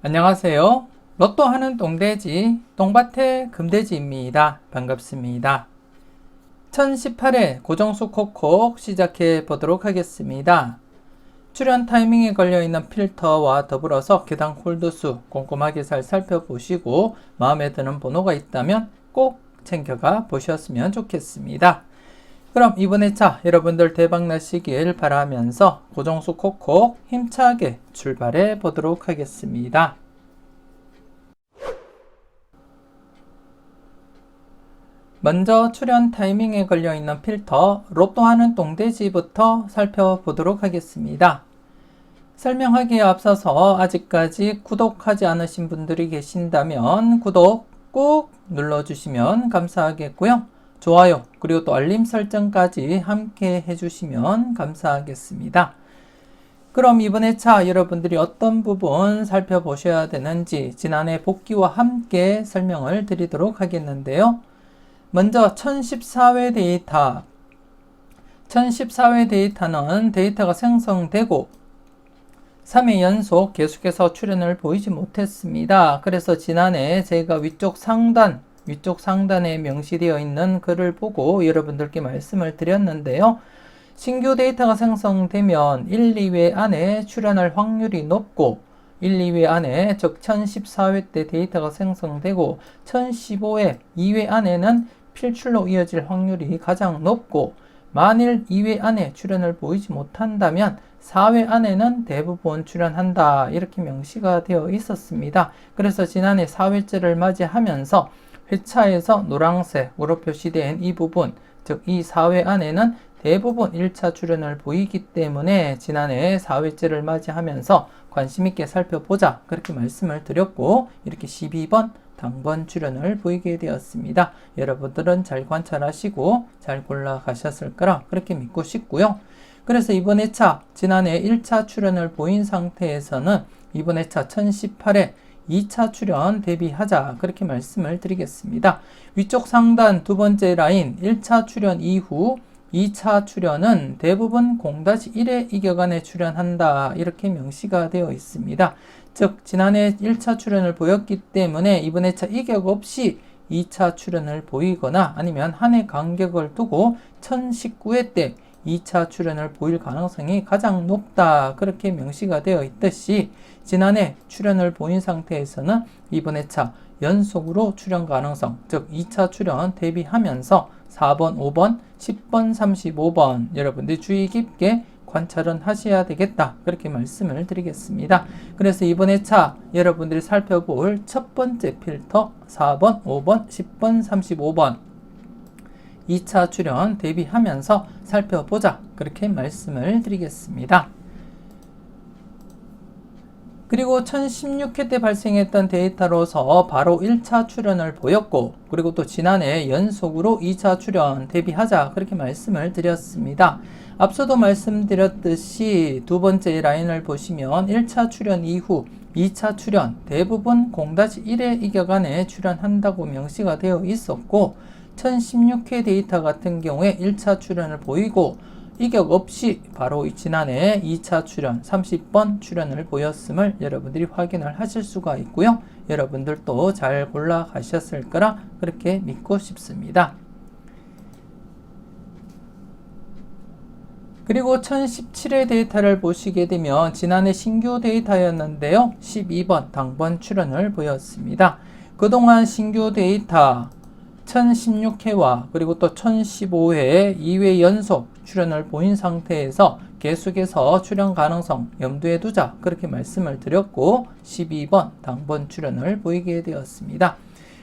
안녕하세요. 로또 하는 똥돼지, 똥밭의 금돼지입니다. 반갑습니다. 1018회 고정수 콕콕 시작해 보도록 하겠습니다. 출연 타이밍에 걸려있는 필터와 더불어서 개당 홀드수 꼼꼼하게 잘 살펴보시고 마음에 드는 번호가 있다면 꼭 챙겨가 보셨으면 좋겠습니다. 그럼 이번 회차 여러분들 대박 나시길 바라면서 고정수 콕콕 힘차게 출발해 보도록 하겠습니다. 먼저 출연 타이밍에 걸려있는 필터 로또 하는 똥돼지부터 살펴보도록 하겠습니다. 설명하기에 앞서서 아직까지 구독하지 않으신 분들이 계신다면 구독 꾹 눌러주시면 감사하겠고요. 좋아요 그리고 또 알림 설정까지 함께 해주시면 감사하겠습니다. 그럼 이번 회차 여러분들이 어떤 부분 살펴보셔야 되는지 지난해 복귀와 함께 설명을 드리도록 하겠는데요. 먼저 1014회 데이터 1014회 데이터는 데이터가 생성되고 3회 연속 계속해서 출현을 보이지 못했습니다. 그래서 지난해 제가 위쪽 상단에 명시되어 있는 글을 보고 여러분들께 말씀을 드렸는데요. 신규 데이터가 생성되면 1, 2회 안에 출현할 확률이 높고 1, 2회 안에 즉 1014회 때 데이터가 생성되고 1015회 2회 안에는 필출로 이어질 확률이 가장 높고 만일 2회 안에 출현을 보이지 못한다면 4회 안에는 대부분 출현한다 이렇게 명시가 되어 있었습니다. 그래서 지난해 4회째를 맞이하면서 회차에서 노란색으로 표시된 이 부분 즉 이 4회 안에는 대부분 1차 출현을 보이기 때문에 지난해 4회째를 맞이하면서 관심있게 살펴보자 그렇게 말씀을 드렸고 이렇게 12번 당번 출현을 보이게 되었습니다. 여러분들은 잘 관찰하시고 잘 골라가셨을 거라 그렇게 믿고 싶고요. 그래서 이번 회차 지난해 1차 출현을 보인 상태에서는 이번 회차 1018회 2차 출현 대비하자 그렇게 말씀을 드리겠습니다. 위쪽 상단 두 번째 라인 1차 출현 이후 2차 출현은 대부분 0-1의 이격안에 출현한다 이렇게 명시가 되어 있습니다. 즉 지난해 1차 출현을 보였기 때문에 이번 회차 이격 없이 2차 출현을 보이거나 아니면 한 해 간격을 두고 1019회 때 2차 출현을 보일 가능성이 가장 높다 그렇게 명시가 되어 있듯이 지난해 출현을 보인 상태에서는 이번 회차 연속으로 출현 가능성 즉 2차 출현 대비하면서 4번, 5번, 10번, 35번 여러분들 주의 깊게 관찰은 하셔야 되겠다 그렇게 말씀을 드리겠습니다. 그래서 이번 회차 여러분들이 살펴볼 첫 번째 필터 4번, 5번, 10번, 35번 2차 출현 대비하면서 살펴보자 그렇게 말씀을 드리겠습니다. 그리고 1016회 때 발생했던 데이터로서 바로 1차 출현을 보였고 그리고 또 지난해 연속으로 2차 출현 대비하자 그렇게 말씀을 드렸습니다. 앞서도 말씀드렸듯이 두 번째 라인을 보시면 1차 출현 이후 2차 출현 대부분 0-1의 이격안에 출현한다고 명시가 되어 있었고 1016회 데이터 같은 경우에 1차 출현을 보이고 이격 없이 바로 지난해 2차 출현 30번 출현을 보였음을 여러분들이 확인을 하실 수가 있고요. 여러분들도 잘 골라 가셨을 거라 그렇게 믿고 싶습니다. 그리고 1017회 데이터를 보시게 되면 지난해 신규 데이터였는데요. 12번 당번 출현을 보였습니다. 그동안 신규 데이터 1016회와 그리고 또 1015회 2회 연속 출현을 보인 상태에서 계속해서 출현 가능성 염두에 두자 그렇게 말씀을 드렸고 12번 당번 출현을 보이게 되었습니다.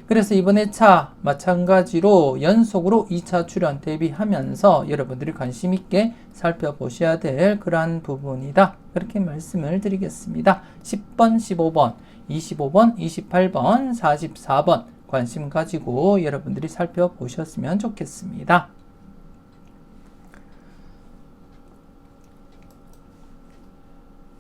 그래서 이번 회차 마찬가지로 연속으로 2차 출현 대비하면서 여러분들이 관심 있게 살펴보셔야 될 그러한 부분이다 그렇게 말씀을 드리겠습니다. 10번, 15번, 25번, 28번, 44번 관심 가지고 여러분들이 살펴보셨으면 좋겠습니다.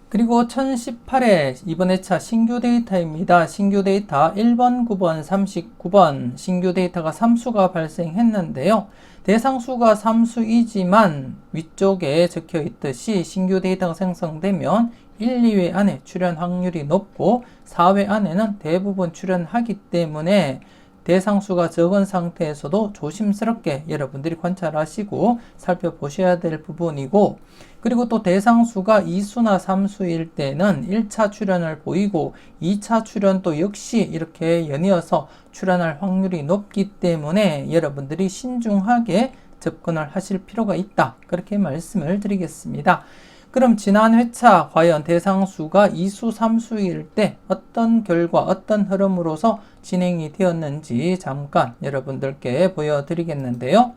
그리고 1018회 이번 회차 신규 데이터입니다. 신규 데이터 1번, 9번, 39번 신규 데이터가 3수가 발생했는데요. 대상수가 3수이지만 위쪽에 적혀 있듯이 신규 데이터가 생성되면 1, 2회 안에 출연 확률이 높고 4회 안에는 대부분 출연하기 때문에 대상수가 적은 상태에서도 조심스럽게 여러분들이 관찰하시고 살펴보셔야 될 부분이고, 그리고 또 대상수가 2수나 3수일 때는 1차 출연을 보이고 2차 출연도 역시 이렇게 연이어서 출연할 확률이 높기 때문에 여러분들이 신중하게 접근을 하실 필요가 있다, 그렇게 말씀을 드리겠습니다. 그럼 지난 회차 과연 대상수가 2수, 3수일 때 어떤 결과, 어떤 흐름으로서 진행이 되었는지 잠깐 여러분들께 보여드리겠는데요.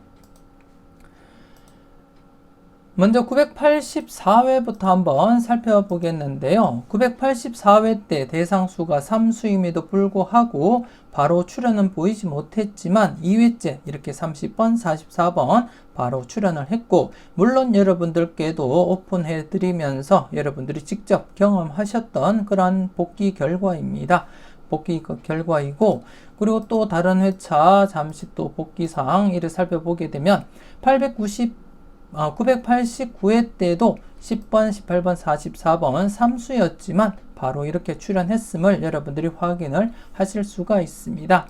먼저 984회부터 한번 살펴보겠는데요. 984회 때 대상수가 3수임에도 불구하고 바로 출연은 보이지 못했지만 2회째 이렇게 30번, 44번 바로 출연을 했고, 물론 여러분들께도 오픈해 드리면서 여러분들이 직접 경험하셨던 그런 복귀 결과입니다. 복귀 결과이고, 그리고 또 다른 회차 잠시 또 복귀사항 이를 살펴보게 되면 989회 때도 10번, 18번, 44번 3수였지만 바로 이렇게 출연했음을 여러분들이 확인을 하실 수가 있습니다.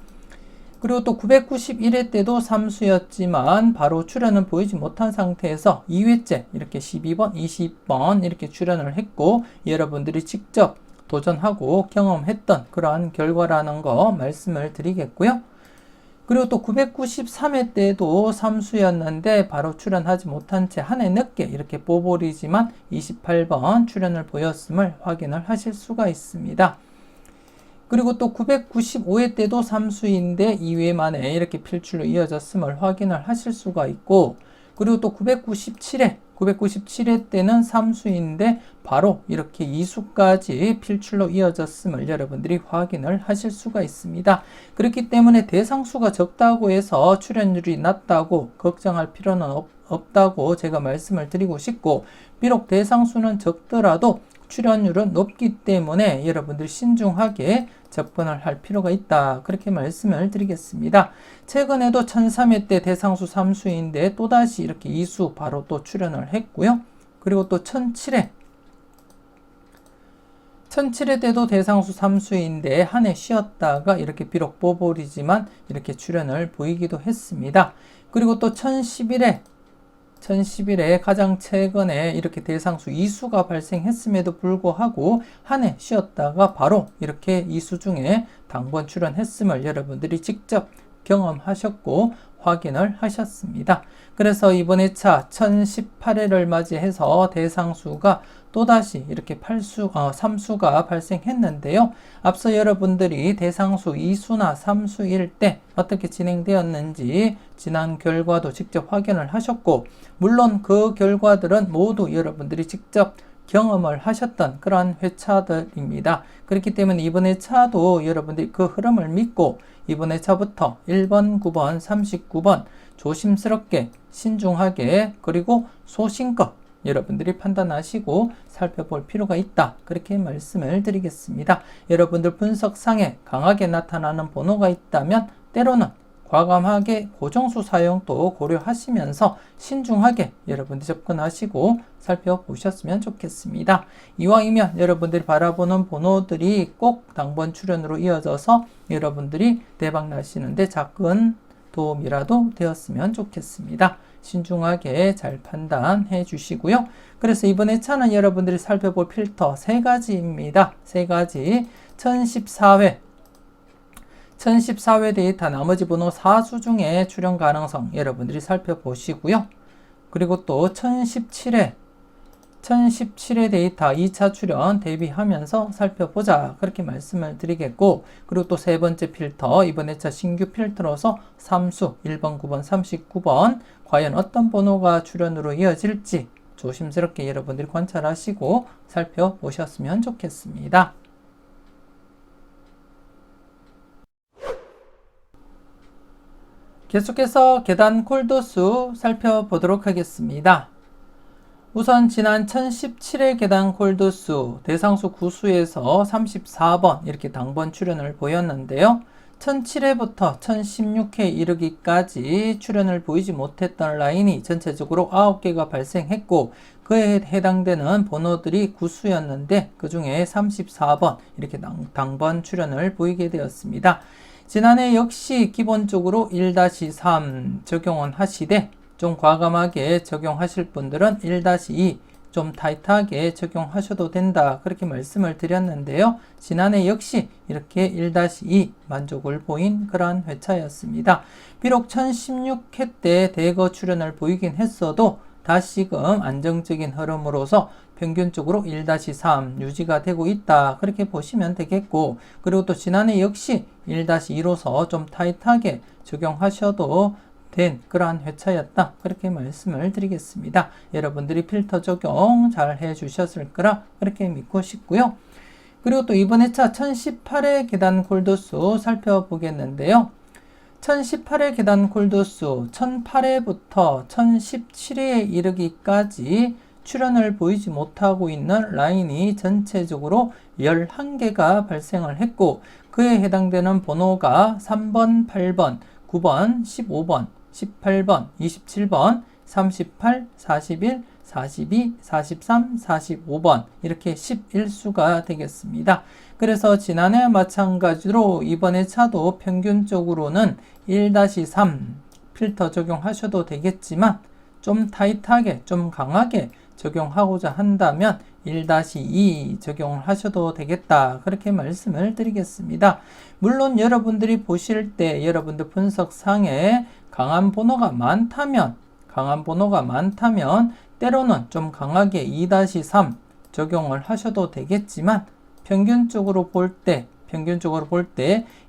그리고 또 991회 때도 3수였지만 바로 출연은 보이지 못한 상태에서 2회째 이렇게 12번, 20번 이렇게 출연을 했고, 여러분들이 직접 도전하고 경험했던 그러한 결과라는 거 말씀을 드리겠고요. 그리고 또 993회 때도 3수였는데 바로 출연하지 못한 채 한 해 늦게 이렇게 뽑아버리지만 28번 출연을 보였음을 확인을 하실 수가 있습니다. 그리고 또 995회 때도 3수인데 2회 만에 이렇게 필출로 이어졌음을 확인을 하실 수가 있고, 그리고 또 997회 때는 3수인데 바로 이렇게 2수까지 필출로 이어졌음을 여러분들이 확인을 하실 수가 있습니다. 그렇기 때문에 대상수가 적다고 해서 출연율이 낮다고 걱정할 필요는 없다고 제가 말씀을 드리고 싶고, 비록 대상수는 적더라도 출연율은 높기 때문에 여러분들이 신중하게 접근을 할 필요가 있다, 그렇게 말씀을 드리겠습니다. 최근에도 1003회 때 대상수 3수인데 또다시 이렇게 2수 바로 또 출연을 했고요. 그리고 또 1007회 때도 대상수 3수인데 한 해 쉬었다가 이렇게 비록 뽑아버리지만 이렇게 출연을 보이기도 했습니다. 그리고 또 1011회 가장 최근에 이렇게 대상수 2수가 발생했음에도 불구하고 한 해 쉬었다가 바로 이렇게 2수 중에 당번 출연했음을 여러분들이 직접 경험하셨고 확인을 하셨습니다. 그래서 이번 회차 1018회를 맞이해서 대상수가 또다시 이렇게 3수가 발생했는데요. 앞서 여러분들이 대상수 2수나 3수일 때 어떻게 진행되었는지 지난 결과도 직접 확인을 하셨고, 물론 그 결과들은 모두 여러분들이 직접 경험을 하셨던 그러한 회차들입니다. 그렇기 때문에 이번 회차도 여러분들이 그 흐름을 믿고 이번 회차부터 1번, 9번, 39번 조심스럽게 신중하게 그리고 소신껏 여러분들이 판단하시고 살펴볼 필요가 있다, 그렇게 말씀을 드리겠습니다. 여러분들 분석상에 강하게 나타나는 번호가 있다면 때로는 과감하게 고정수 사용도 고려하시면서 신중하게 여러분들이 접근하시고 살펴보셨으면 좋겠습니다. 이왕이면 여러분들이 바라보는 번호들이 꼭 당번 출연으로 이어져서 여러분들이 대박 나시는데 작은 도움이라도 되었으면 좋겠습니다. 신중하게 잘 판단해 주시고요. 그래서 이번 회차는 여러분들이 살펴볼 필터 3가지입니다. 3가지. 1014회 데이터 나머지 번호 4수 중에 출연 가능성 여러분들이 살펴보시고요. 그리고 또 1017회 데이터 2차 출연 대비하면서 살펴보자, 그렇게 말씀을 드리겠고, 그리고 또 세 번째 필터, 이번 회차 신규 필터로서 3수 1번, 9번, 39번 과연 어떤 번호가 출연으로 이어질지 조심스럽게 여러분들이 관찰하시고 살펴보셨으면 좋겠습니다. 계속해서 계단 콜도수 살펴보도록 하겠습니다. 우선 지난 1017회 계단 콜도수 대상수 9수에서 34번 이렇게 당번 출연을 보였는데요. 1007회부터 1016회 이르기까지 출현을 보이지 못했던 라인이 전체적으로 9개가 발생했고, 그에 해당되는 번호들이 구수였는데 그 중에 34번 이렇게 당번 출현을 보이게 되었습니다. 지난해 역시 기본적으로 1-3 적용은 하시되 좀 과감하게 적용하실 분들은 1-2 좀 타이트하게 적용하셔도 된다, 그렇게 말씀을 드렸는데요. 지난해 역시 이렇게 1-2 만족을 보인 그러한 회차였습니다. 비록 1016회 때 대거 출현을 보이긴 했어도 다시금 안정적인 흐름으로서 평균적으로 1-3 유지가 되고 있다, 그렇게 보시면 되겠고, 그리고 또 지난해 역시 1-2로서 좀 타이트하게 적용하셔도 된 그러한 회차였다, 그렇게 말씀을 드리겠습니다. 여러분들이 필터 적용 잘 해주셨을 거라 그렇게 믿고 싶고요. 그리고 또 이번 회차 1018회 계단 콜도수 살펴보겠는데요. 1018회 계단 콜도수 1008회부터 1017회에 이르기까지 출현을 보이지 못하고 있는 라인이 전체적으로 11개가 발생을 했고, 그에 해당되는 번호가 3번, 8번, 9번, 15번, 18번, 27번, 38, 41, 42, 43, 45번 이렇게 11수가 되겠습니다. 그래서 지난해와 마찬가지로 이번 회차도 평균적으로는 1-3 필터 적용하셔도 되겠지만 좀 타이트하게, 좀 강하게 적용하고자 한다면 1-2 적용을 하셔도 되겠다, 그렇게 말씀을 드리겠습니다. 물론 여러분들이 보실 때 여러분들 분석상에 강한 번호가 많다면 때로는 좀 강하게 2-3 적용을 하셔도 되겠지만 평균적으로 볼 때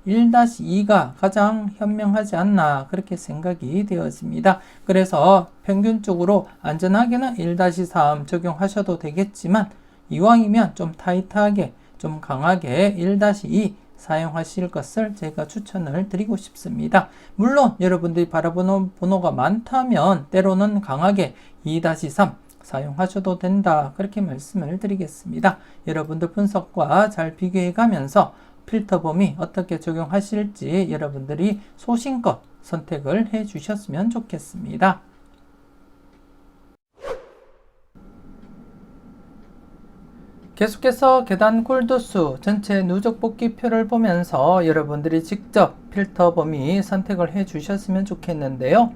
1-2가 가장 현명하지 않나, 그렇게 생각이 되어집니다. 그래서 평균적으로 안전하게는 1-3 적용하셔도 되겠지만 이왕이면 좀 타이트하게, 좀 강하게 1-2 사용하실 것을 제가 추천을 드리고 싶습니다. 물론 여러분들이 바라보는 번호가 많다면 때로는 강하게 2-3 사용하셔도 된다, 그렇게 말씀을 드리겠습니다. 여러분들 분석과 잘 비교해 가면서 필터 범위 어떻게 적용하실지 여러분들이 소신껏 선택을 해 주셨으면 좋겠습니다. 계속해서 계단 콜도수 전체 누적 뽑기표를 보면서 여러분들이 직접 필터 범위 선택을 해 주셨으면 좋겠는데요.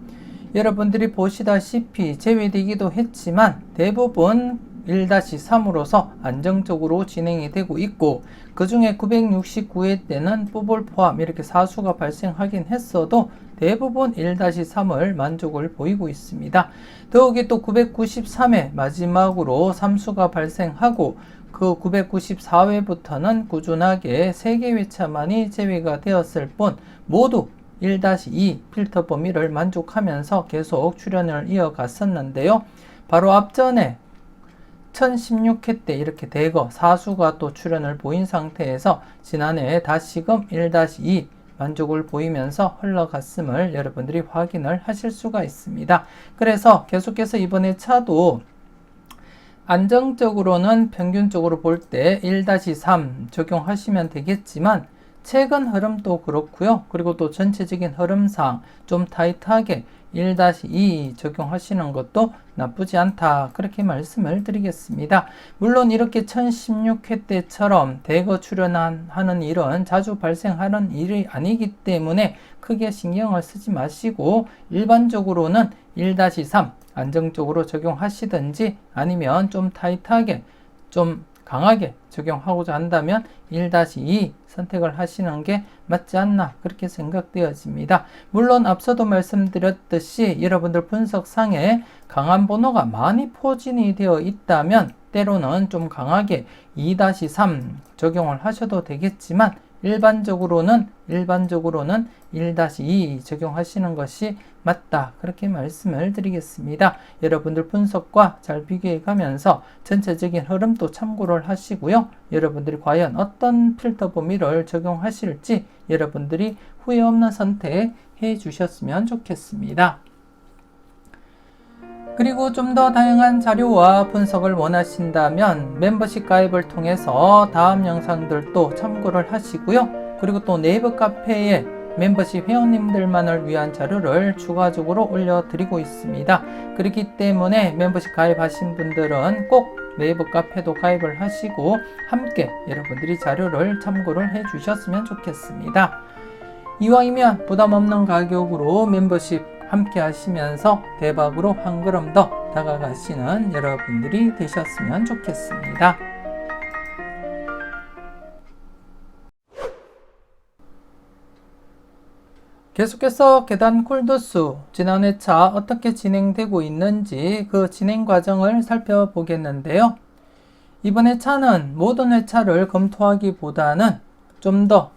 여러분들이 보시다시피 제외되기도 했지만 대부분 1-3으로서 안정적으로 진행이 되고 있고, 그 중에 969회 때는 뽀볼 포함 이렇게 사수가 발생하긴 했어도 대부분 1-3을 만족을 보이고 있습니다. 더욱이 또 993회 마지막으로 3수가 발생하고 그 994회부터는 꾸준하게 3개 회차만이 제외가 되었을 뿐 모두 1-2 필터 범위를 만족하면서 계속 출현을 이어갔었는데요. 바로 앞전에 1016회 때 이렇게 대거 사수가 또 출현을 보인 상태에서 지난해 다시금 1-2 만족을 보이면서 흘러갔음을 여러분들이 확인을 하실 수가 있습니다. 그래서 계속해서 이번에 차도 안정적으로는 평균적으로 볼 때 1-3 적용하시면 되겠지만 최근 흐름도 그렇고요. 그리고 또 전체적인 흐름상 좀 타이트하게 1-2 적용하시는 것도 나쁘지 않다, 그렇게 말씀을 드리겠습니다. 물론 이렇게 1016회 때처럼 대거 출현하는 일은 자주 발생하는 일이 아니기 때문에 크게 신경을 쓰지 마시고 일반적으로는 1-3 안정적으로 적용하시든지 아니면 좀 타이트하게 좀 강하게 적용하고자 한다면 1-2 선택을 하시는 게 맞지 않나, 그렇게 생각되어집니다. 물론 앞서도 말씀드렸듯이 여러분들 분석상에 강한 번호가 많이 포진이 되어 있다면 때로는 좀 강하게 2-3 적용을 하셔도 되겠지만 일반적으로는 1-2 적용하시는 것이 맞다, 그렇게 말씀을 드리겠습니다. 여러분들 분석과 잘 비교해 가면서 전체적인 흐름도 참고를 하시고요. 여러분들이 과연 어떤 필터 범위를 적용하실지 여러분들이 후회 없는 선택해 주셨으면 좋겠습니다. 그리고 좀 더 다양한 자료와 분석을 원하신다면 멤버십 가입을 통해서 다음 영상들도 참고를 하시고요. 그리고 또 네이버 카페에 멤버십 회원님들만을 위한 자료를 추가적으로 올려드리고 있습니다. 그렇기 때문에 멤버십 가입하신 분들은 꼭 네이버 카페도 가입을 하시고 함께 여러분들이 자료를 참고를 해 주셨으면 좋겠습니다. 이왕이면 부담 없는 가격으로 멤버십 함께 하시면서 대박으로 한 걸음 더 다가가시는 여러분들이 되셨으면 좋겠습니다. 계속해서 계단 콜도수 지난 회차 어떻게 진행되고 있는지 그 진행 과정을 살펴보겠는데요. 이번 회차는 모든 회차를 검토하기보다는 좀 더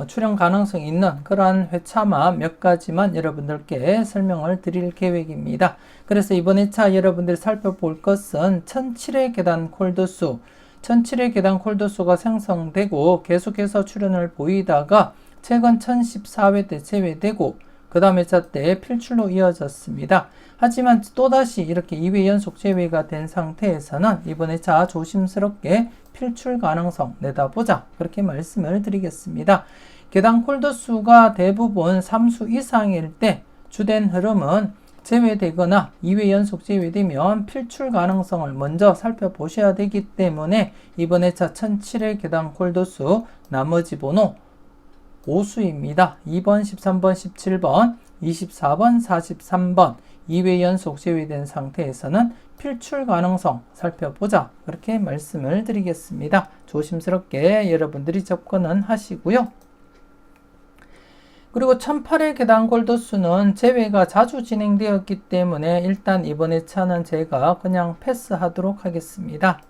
출연 가능성이 있는 그러한 회차만 몇 가지만 여러분들께 설명을 드릴 계획입니다. 그래서 이번 회차 여러분들이 살펴볼 것은 1007회 계단 콜도수 1007회 계단 콜도수가 생성되고 계속해서 출연을 보이다가 최근 1014회 때 제외되고 그 다음 회차 때 필출로 이어졌습니다. 하지만 또다시 이렇게 2회 연속 제외가 된 상태에서는 이번 회차 조심스럽게 필출 가능성 내다보자 그렇게 말씀을 드리겠습니다. 계단 콜도수가 대부분 3수 이상일 때 주된 흐름은 제외되거나 2회 연속 제외되면 필출 가능성을 먼저 살펴보셔야 되기 때문에 이번 회차 1007회 계단 콜도수 나머지 번호 5수입니다. 2번, 13번, 17번, 24번, 43번 2회 연속 제외된 상태에서는 필출 가능성 살펴보자 그렇게 말씀을 드리겠습니다. 조심스럽게 여러분들이 접근은 하시고요. 그리고 1008회 계단 콜도수는 제외가 자주 진행되었기 때문에 일단 이번 회차는 제가 그냥 패스하도록 하겠습니다.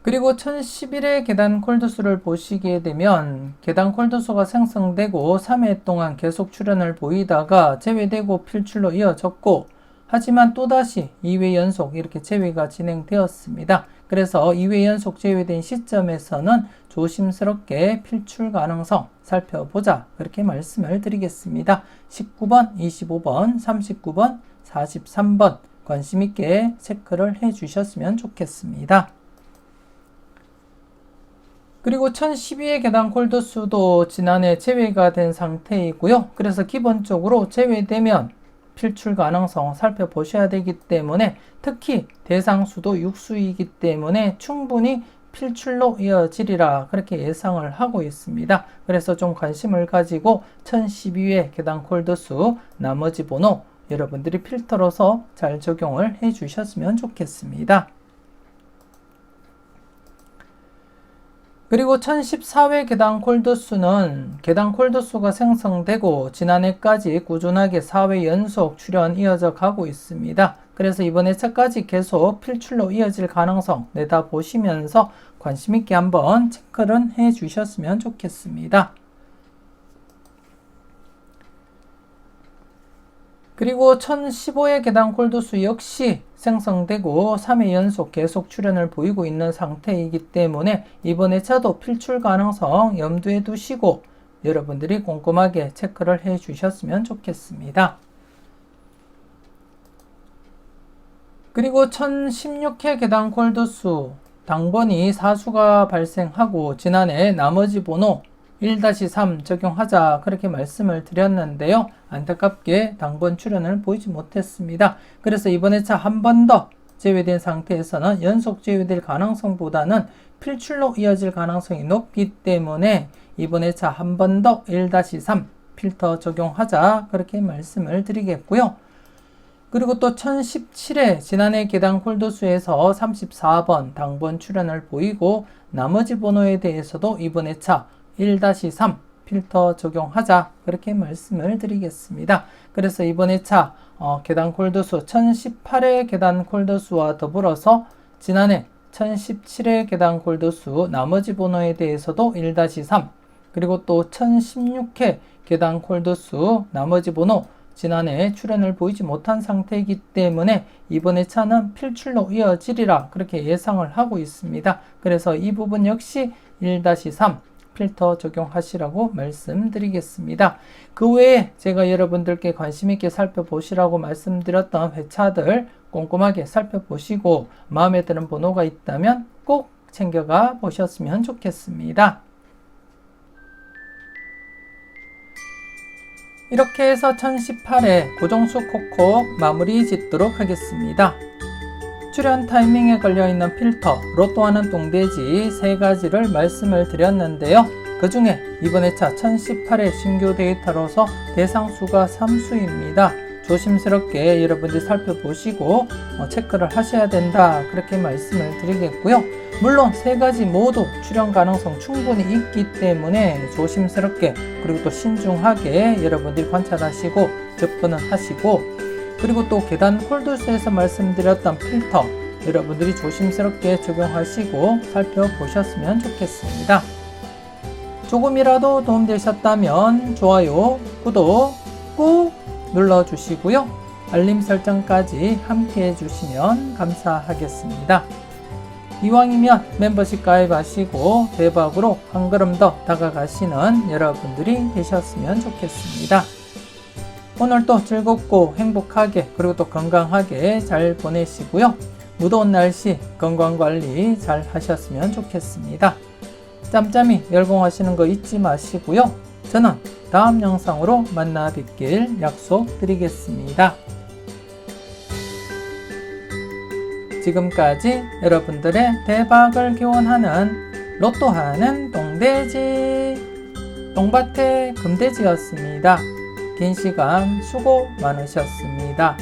그리고 1011회 계단 콜도수를 보시게 되면 계단 콜도수가 생성되고 3회 동안 계속 출연을 보이다가 제외되고 필출로 이어졌고 하지만 또다시 2회 연속 이렇게 제외가 진행되었습니다. 그래서 2회 연속 제외된 시점에서는 조심스럽게 필출 가능성 살펴보자 그렇게 말씀을 드리겠습니다. 19번, 25번, 39번, 43번 관심 있게 체크를 해 주셨으면 좋겠습니다. 그리고 1012회 계단 콜도수도 지난해 제외가 된 상태이고요. 그래서 기본적으로 제외되면 필출 가능성 살펴보셔야 되기 때문에 특히 대상수도 6수이기 때문에 충분히 필출로 이어지리라 그렇게 예상을 하고 있습니다. 그래서 좀 관심을 가지고 1012회 계단 콜도수 나머지 번호 여러분들이 필터로서 잘 적용을 해 주셨으면 좋겠습니다. 그리고 1014회 계단 콜도수는 계단 콜도수가 생성되고 지난해까지 꾸준하게 4회 연속 출연 이어져 가고 있습니다. 그래서 이번 회차까지 계속 필출로 이어질 가능성 내다보시면서 관심있게 한번 체크를 해 주셨으면 좋겠습니다. 그리고 1015회 계단 콜도수 역시 생성되고 3회 연속 계속 출연을 보이고 있는 상태이기 때문에 이번 회차도 필출 가능성 염두에 두시고 여러분들이 꼼꼼하게 체크를 해 주셨으면 좋겠습니다. 그리고 1016회 계단 콜도수 당번이 4수가 발생하고 지난해 나머지 번호 1-3 적용하자 그렇게 말씀을 드렸는데요. 안타깝게 당번 출연을 보이지 못했습니다. 그래서 이번 회차 한 번 더 제외된 상태에서는 연속 제외될 가능성보다는 필출로 이어질 가능성이 높기 때문에 이번 회차 한 번 더 1-3 필터 적용하자 그렇게 말씀을 드리겠고요. 그리고 또 1017회 지난해 계단 콜도수에서 34번 당번 출연을 보이고 나머지 번호에 대해서도 이번 회차 1-3 필터 적용하자 그렇게 말씀을 드리겠습니다. 그래서 이번 회차 계단 콜도수 1018회 계단 콜도수와 더불어서 지난해 1017회 계단 콜도수 나머지 번호에 대해서도 1-3 그리고 또 1016회 계단 콜도수 나머지 번호 지난해 출연을 보이지 못한 상태이기 때문에 이번 회차는 필출로 이어지리라 그렇게 예상을 하고 있습니다. 그래서 이 부분 역시 1-3 필터 적용하시라고 말씀드리겠습니다. 그 외에 제가 여러분들께 관심 있게 살펴보시라고 말씀드렸던 회차들 꼼꼼하게 살펴보시고 마음에 드는 번호가 있다면 꼭 챙겨가 보셨으면 좋겠습니다. 이렇게 해서 1018회 고정수 콕콕 마무리 짓도록 하겠습니다. 출연 타이밍에 걸려있는 필터, 로또하는 똥돼지 3가지를 말씀을 드렸는데요. 그 중에 이번 회차 1018회 신규 데이터로서 대상수가 3수입니다. 조심스럽게 여러분들이 살펴보시고 체크를 하셔야 된다, 그렇게 말씀을 드리겠고요. 물론 3가지 모두 출연 가능성 충분히 있기 때문에 조심스럽게 그리고 또 신중하게 여러분들이 관찰하시고 접근을 하시고, 그리고 또 계단 홀드수에서 말씀드렸던 필터 여러분들이 조심스럽게 적용하시고 살펴보셨으면 좋겠습니다. 조금이라도 도움되셨다면 좋아요, 구독 꾹 눌러주시고요. 알림 설정까지 함께 해주시면 감사하겠습니다. 이왕이면 멤버십 가입하시고 대박으로 한 걸음 더 다가가시는 여러분들이 되셨으면 좋겠습니다. 오늘도 즐겁고 행복하게 그리고 또 건강하게 잘 보내시고요. 무더운 날씨 건강관리 잘 하셨으면 좋겠습니다. 짬짬이 열공하시는 거 잊지 마시고요. 저는 다음 영상으로 만나 뵙길 약속드리겠습니다. 지금까지 여러분들의 대박을 기원하는 로또하는 똥돼지 똥밭의 금돼지였습니다. 긴 시간 수고 많으셨습니다.